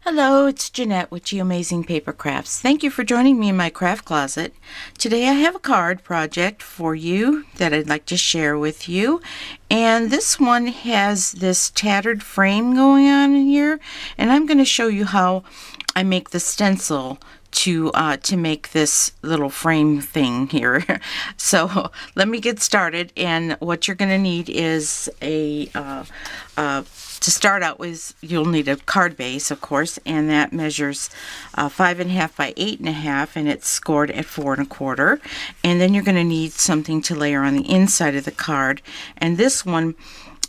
Hello, it's Jeanette with Amazing Paper Crafts. Thank you for joining me in my craft closet. Today I have a card project for you that I'd like to share with you. And this one has this tattered frame going on in here. And I'm going to show you how I make the stencil to make this little frame thing here. So let me get started. And what you're going to need is to start out with, you'll need a card base, of course, and that measures 5.5 by 8.5, and it's scored at 4 1/4. And then you're going to need something to layer on the inside of the card, and this one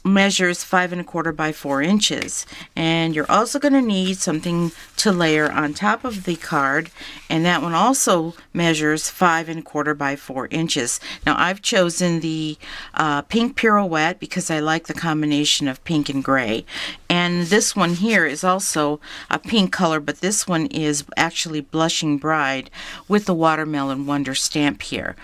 measures 5 1/4 by 4 inches. And you're also going to need something to layer on top of the card, and that one also measures 5 1/4 by 4 inches. Now I've chosen the pink pirouette because I like the combination of pink and gray, and this one here is also a pink color, but this one is actually Blushing Bride with the Watermelon Wonder stamp here.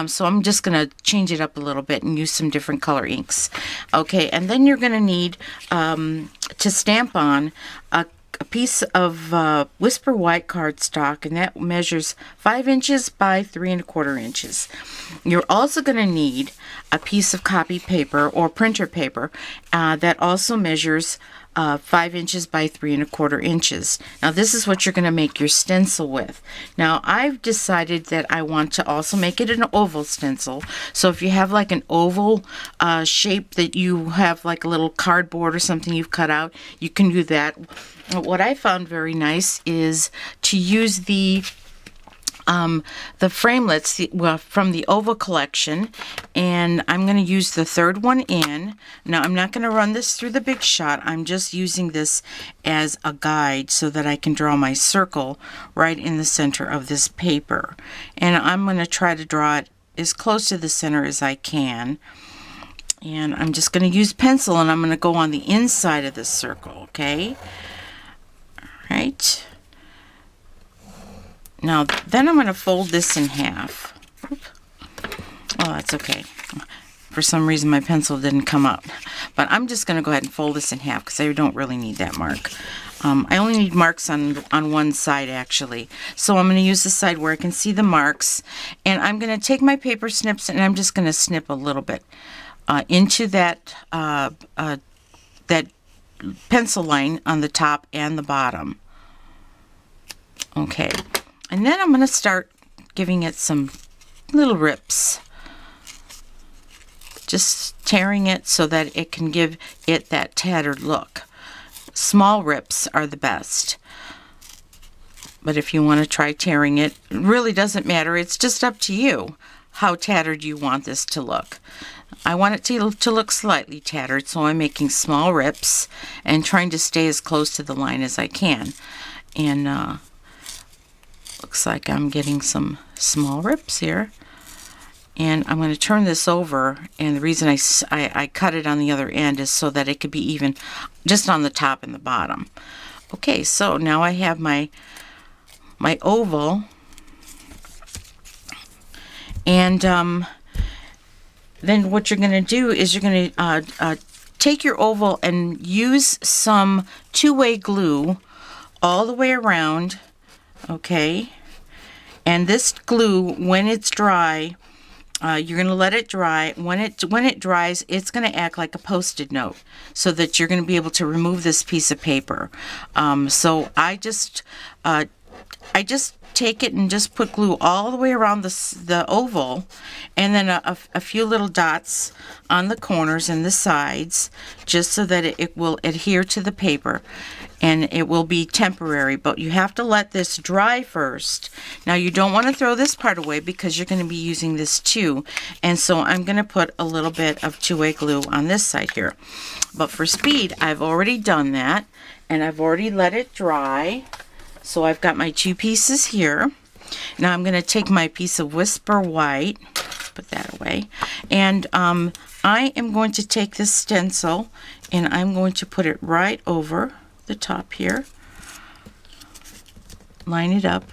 So I'm just going to change it up a little bit and use some different color inks. Okay, and then you're going to need to stamp on a piece of Whisper White cardstock, and that measures 5 inches by 3 1/4 inches. You're also going to need a piece of copy paper or printer paper that also measures 5 inches by 3 1/4 inches. Now this is what you're going to make your stencil with. Now I've decided that I want to also make it an oval stencil. So if you have like an oval shape that you have like a little cardboard or something you've cut out, you can do that. What I found very nice is to use the framelits from the oval collection, and I'm going to use the third one in. Now I'm not going to run this through the Big Shot. I'm just using this as a guide so that I can draw my circle right in the center of this paper, and I'm going to try to draw it as close to the center as I can. And I'm just going to use pencil, and I'm going to go on the inside of this circle. Okay, all right. Now, then I'm going to fold this in half. Oh, that's okay. For some reason, my pencil didn't come up. But I'm just going to go ahead and fold this in half because I don't really need that mark. I only need marks on one side, actually. So I'm going to use the side where I can see the marks. And I'm going to take my paper snips, and I'm just going to snip a little bit into that, that pencil line on the top and the bottom. Okay. And then I'm going to start giving it some little rips. Just tearing it so that it can give it that tattered look. Small rips are the best. But if you want to try tearing it, it really doesn't matter. It's just up to you how tattered you want this to look. I want it to look slightly tattered, so I'm making small rips and trying to stay as close to the line as I can. And looks like I'm getting some small rips here. And I'm going to turn this over, and the reason I cut it on the other end is so that it could be even just on the top and the bottom. Okay, so now I have my oval, and then what you're going to do is you're going to take your oval and use some two-way glue all the way around. Okay, and this glue, when it's dry, you're going to let it dry. When it dries, it's going to act like a Post-it note, so that you're going to be able to remove this piece of paper. So I just take it and just put glue all the way around the oval, and then a few little dots on the corners and the sides, just so that it will adhere to the paper. And it will be temporary, but you have to let this dry first. Now you don't want to throw this part away because you're going to be using this too, and so I'm going to put a little bit of two-way glue on this side here. But for speed, I've already done that, and I've already let it dry. So I've got my two pieces here. Now I'm going to take my piece of Whisper White, put that away, and I am going to take this stencil and I'm going to put it right over the top here, line it up,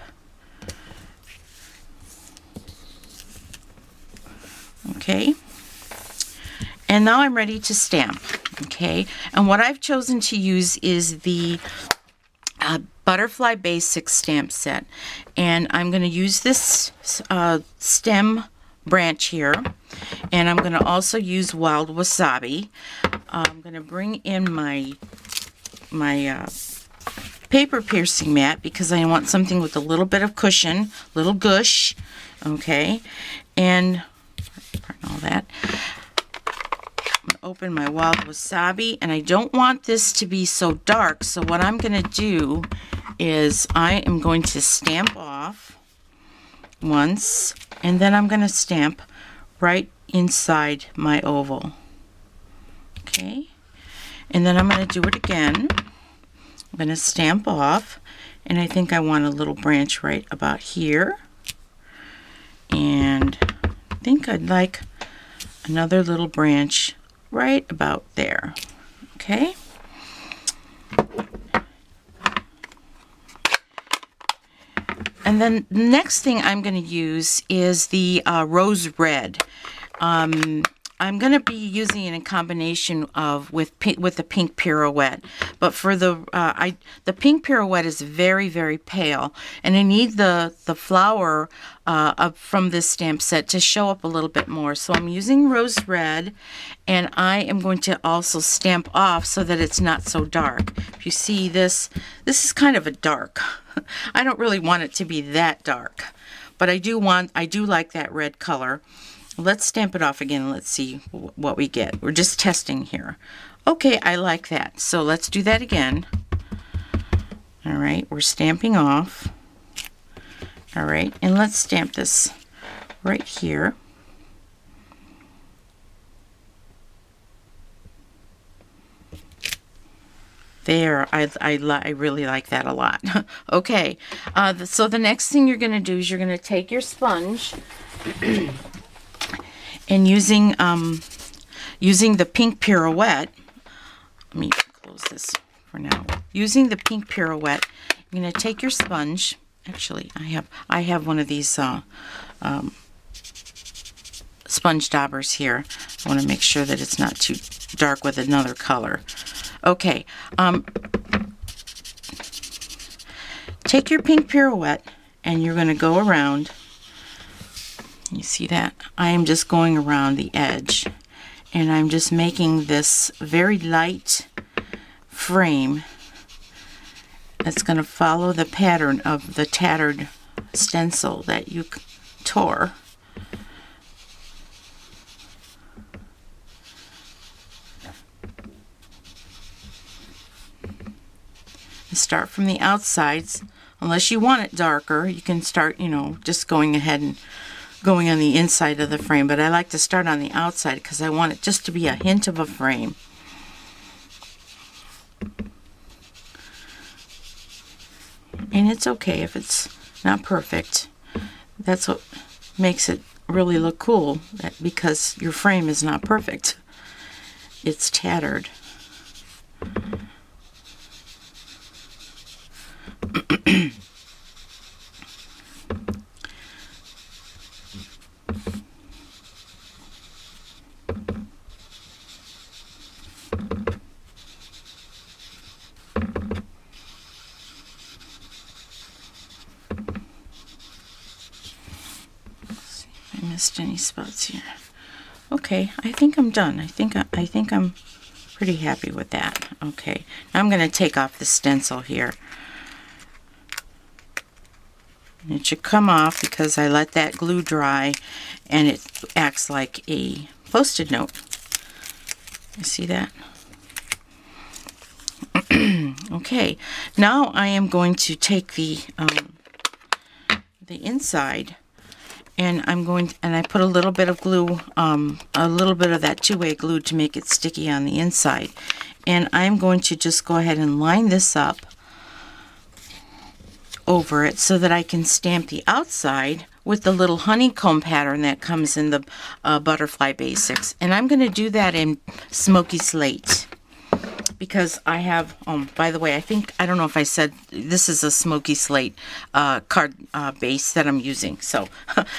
okay, and now I'm ready to stamp. Okay, and what I've chosen to use is the Butterfly Basics stamp set, and I'm going to use this stem branch here, and I'm going to also use wild wasabi. I'm going to bring in my paper piercing mat because I want something with a little bit of cushion, little gush, okay, and all that. Open my wild wasabi, and I don't want this to be so dark, so what I'm going to do is I am going to stamp off once, and then I'm going to stamp right inside my oval, okay, and then I'm going to do it again. I'm going to stamp off, and I think I want a little branch right about here, and I think I'd like another little branch right about there, okay? And then the next thing I'm going to use is the rose red. I'm going to be using it in combination with the pink pirouette, but for the pink pirouette is very, very pale, and I need the flower from this stamp set to show up a little bit more. So I'm using rose red, and I am going to also stamp off so that it's not so dark. If you see this is kind of a dark. I don't really want it to be that dark, but I do like that red color. Let's stamp it off again and let's see what we get. We're just testing here. Okay, I like that. So let's do that again. All right, we're stamping off. All right, and let's stamp this right here. There, I really like that a lot. Okay, so the next thing you're going to do is you're going to take your sponge and using the pink pirouette, let me close this for now. Using the pink pirouette, you're going to take your sponge. Actually, I have one of these sponge daubers here. I want to make sure that it's not too dark with another color. Okay, take your pink pirouette and you're going to go around. You see that? I am just going around the edge, and I'm just making this very light frame that's going to follow the pattern of the tattered stencil that you tore. Start from the outsides. Unless you want it darker, you can start, just going ahead and going on the inside of the frame, but I like to start on the outside because I want it just to be a hint of a frame. And it's okay if it's not perfect. That's what makes it really look cool, because your frame is not perfect. It's tattered. Missed any spots here. Okay, I think I'm done. I think I'm pretty happy with that. Okay, now I'm going to take off the stencil here. It should come off because I let that glue dry, and it acts like a Post-it note. You see that? Okay, now I am going to take the inside, and I put a little bit of glue, a little bit of that two-way glue to make it sticky on the inside. And I'm going to just go ahead and line this up over it so that I can stamp the outside with the little honeycomb pattern that comes in the Butterfly Basics. And I'm going to do that in Smoky Slate, because I have, by the way, I don't know if I said, this is a Smoky Slate card base that I'm using. So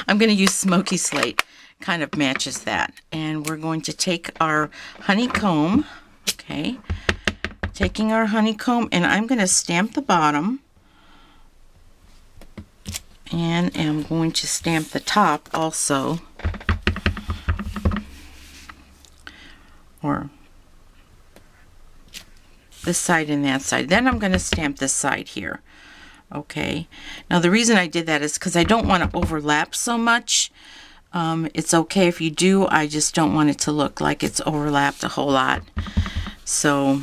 I'm going to use Smoky Slate, kind of matches that. And we're going to take our honeycomb, okay, taking our honeycomb, and I'm going to stamp the bottom, and am going to stamp the top also, or this side and that side. Then I'm going to stamp this side here. Okay, now the reason I did that is because I don't want to overlap so much. It's okay if you do, I just don't want it to look like it's overlapped a whole lot. So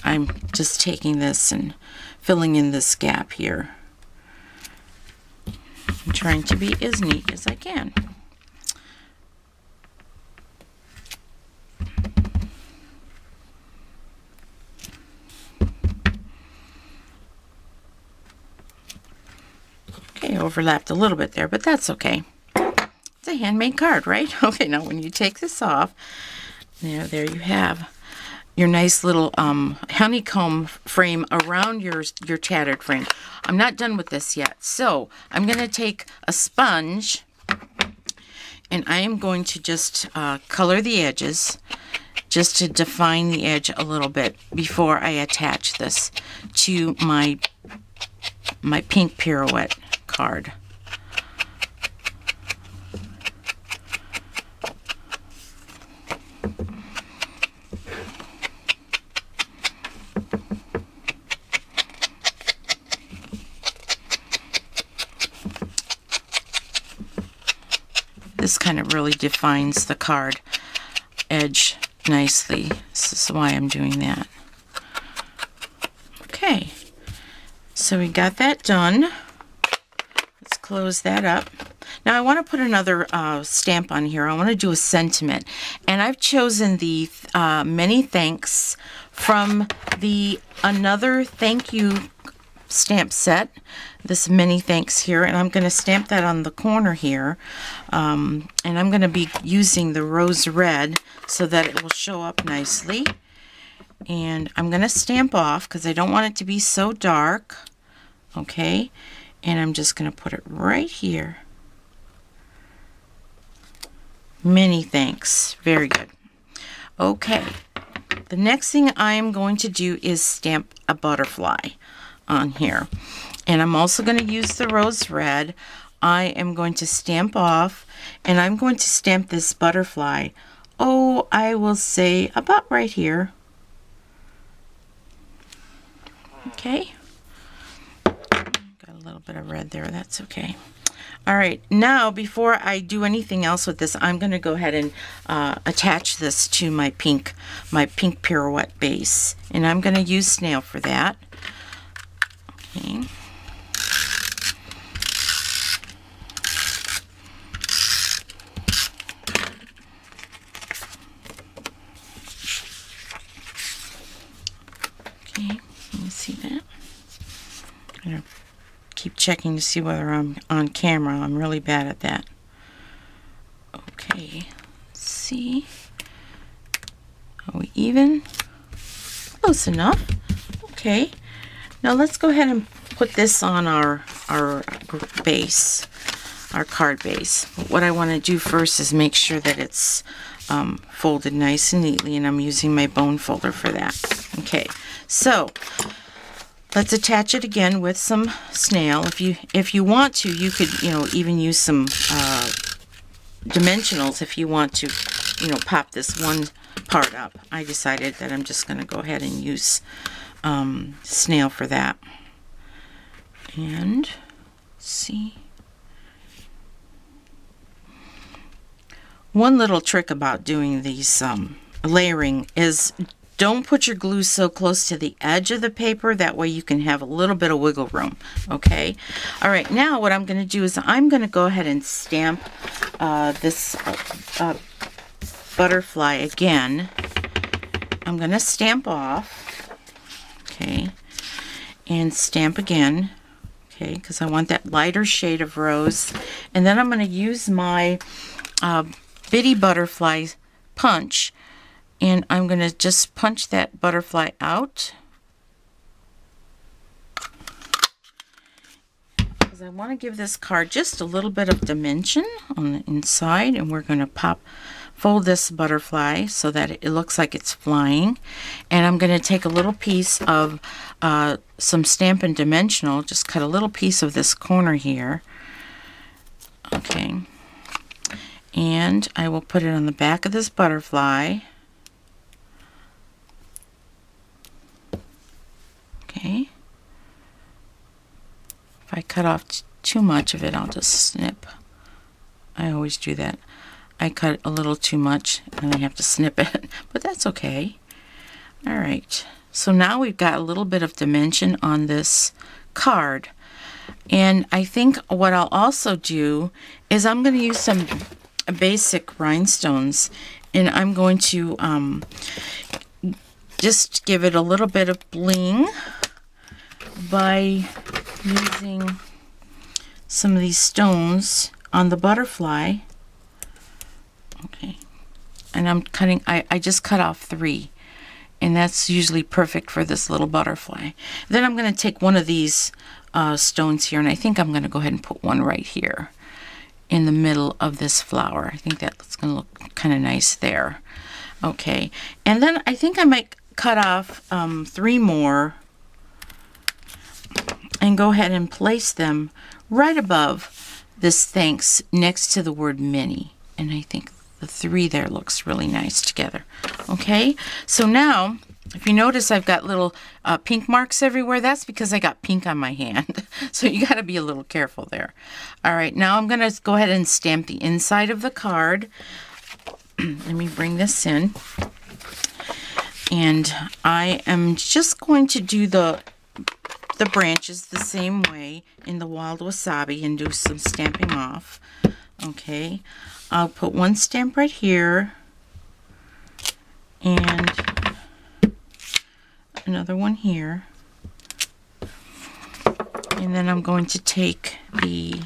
I'm just taking this and filling in this gap here. I'm trying to be as neat as I can. Okay, overlapped a little bit there, but that's okay. It's a handmade card, right? Okay, now when you take this off, there you have your nice little honeycomb frame around your tattered frame. I'm not done with this yet, so I'm going to take a sponge and I am going to just color the edges just to define the edge a little bit before I attach this to my pink pirouette card. This kind of really defines the card edge nicely. This is why I'm doing that. Okay, so we got that done. Let's close that up. Now I want to put another stamp on here. I want to do a sentiment, and I've chosen the many thanks from the Another Thank You stamp set, this many thanks here, and I'm going to stamp that on the corner here, and I'm going to be using the rose red so that it will show up nicely. And I'm going to stamp off because I don't want it to be so dark. Okay, and I'm just going to put it right here. Many thanks. Very good. Okay, the next thing I am going to do is stamp a butterfly on here, and I'm also going to use the rose red. I am going to stamp off, and I'm going to stamp this butterfly, oh, I will say about right here. Okay, got a little bit of red there, that's okay. All right, now before I do anything else with this, I'm going to go ahead and attach this to my pink pirouette base, and I'm going to use snail for that. Okay. Okay, let me see that. I'm gonna keep checking to see whether I'm on camera. I'm really bad at that. Okay, let's see. Are we even? Close enough. Okay. Now let's go ahead and put this on our base, our card base. But what I want to do first is make sure that it's folded nice and neatly, and I'm using my bone folder for that. Okay, so let's attach it again with some snail. If you want to, you could even use some dimensionals if you want to pop this one part up. I decided that I'm just going to go ahead and use snail for that. And see, one little trick about doing these layering is don't put your glue so close to the edge of the paper. That way you can have a little bit of wiggle room. Okay, all right, now what I'm going to do is I'm going to go ahead and stamp this butterfly again. I'm going to stamp off, okay, and stamp again, okay, because I want that lighter shade of rose. And then I'm going to use my bitty butterfly punch, and I'm going to just punch that butterfly out, because I want to give this card just a little bit of dimension on the inside, and we're going to fold this butterfly so that it looks like it's flying. And I'm going to take a little piece of some Stampin' Dimensional, just cut a little piece of this corner here. Okay. And I will put it on the back of this butterfly. Okay. If I cut off too much of it, I'll just snip. I always do that. I cut a little too much and I have to snip it, but that's okay. All right, so now we've got a little bit of dimension on this card. And I think what I'll also do is I'm going to use some basic rhinestones, and I'm going to just give it a little bit of bling by using some of these stones on the butterfly. Okay, and I'm cutting, I just cut off 3, and that's usually perfect for this little butterfly. Then I'm going to take one of these stones here, and I think I'm going to go ahead and put one right here in the middle of this flower. I think that's going to look kind of nice there. Okay, and then I think I might cut off 3 more and go ahead and place them right above this thanks next to the word mini. And I think the 3 there looks really nice together. Okay, so now if you notice I've got little pink marks everywhere, that's because I got pink on my hand. So you got to be a little careful there. All right, now I'm going to go ahead and stamp the inside of the card. Let me bring this in. And I am just going to do the branches the same way in the wild wasabi and do some stamping off. Okay, I'll put one stamp right here and another one here, and then I'm going to take the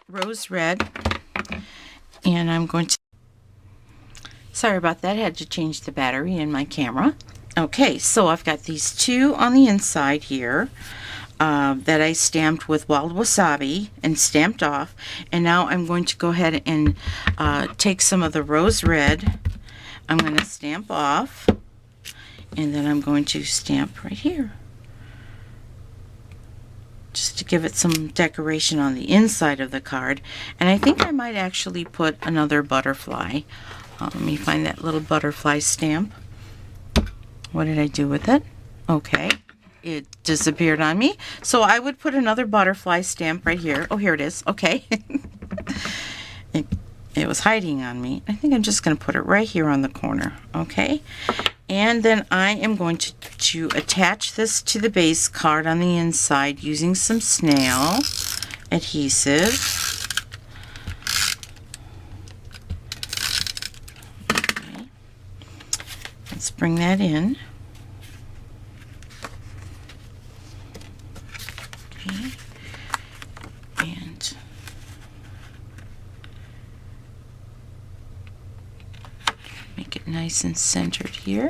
rose red and I'm going to, sorry about that, I had to change the battery in my camera. Okay, so I've got these 2 on the inside here that I stamped with wild wasabi and stamped off, and now I'm going to go ahead and take some of the rose red. I'm going to stamp off, and then I'm going to stamp right here just to give it some decoration on the inside of the card. And I think I might actually put another butterfly. Let me find that little butterfly stamp. What did I do with it? Okay, it disappeared on me. So I would put another butterfly stamp right here. Oh, here it is. Okay. It was hiding on me. I think I'm just going to put it right here on the corner. Okay. And then I am going to attach this to the base card on the inside using some snail adhesive. Okay. Let's bring that in. Okay. And make it nice and centered here.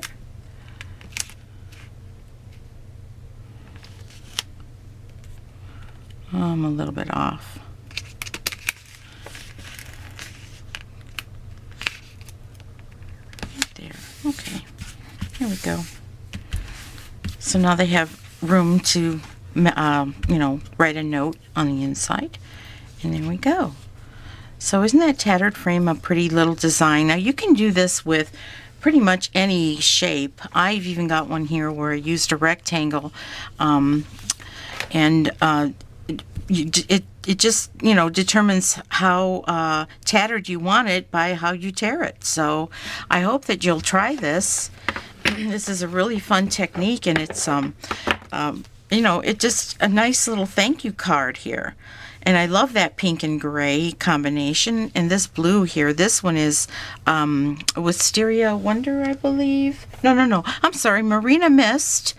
I'm a little bit off. Right there. Okay. Here we go. So now they have room to, write a note on the inside. And there we go. So isn't that tattered frame a pretty little design? Now you can do this with pretty much any shape. I've even got one here where I used a rectangle, it just determines how tattered you want it by how you tear it. So I hope that you'll try this. This is a really fun technique, and it's it's just a nice little thank you card here. And I love that pink and gray combination. And this blue here, this one is Wisteria Wonder, I believe. No. I'm sorry, Marina Mist.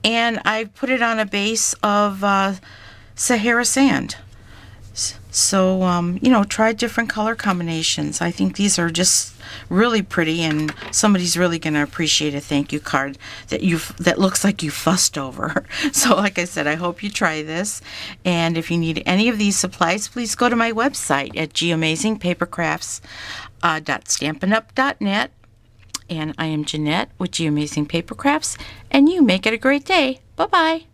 And I put it on a base of Sahara Sand. So, try different color combinations. I think these are just really pretty, and somebody's really going to appreciate a thank you card that looks like you fussed over. So, like I said, I hope you try this. And if you need any of these supplies, please go to my website at GAmazingPaperCrafts. Stampin'Up.net. And I am Jeanette with G Amazing Paper Crafts, and you make it a great day. Bye-bye.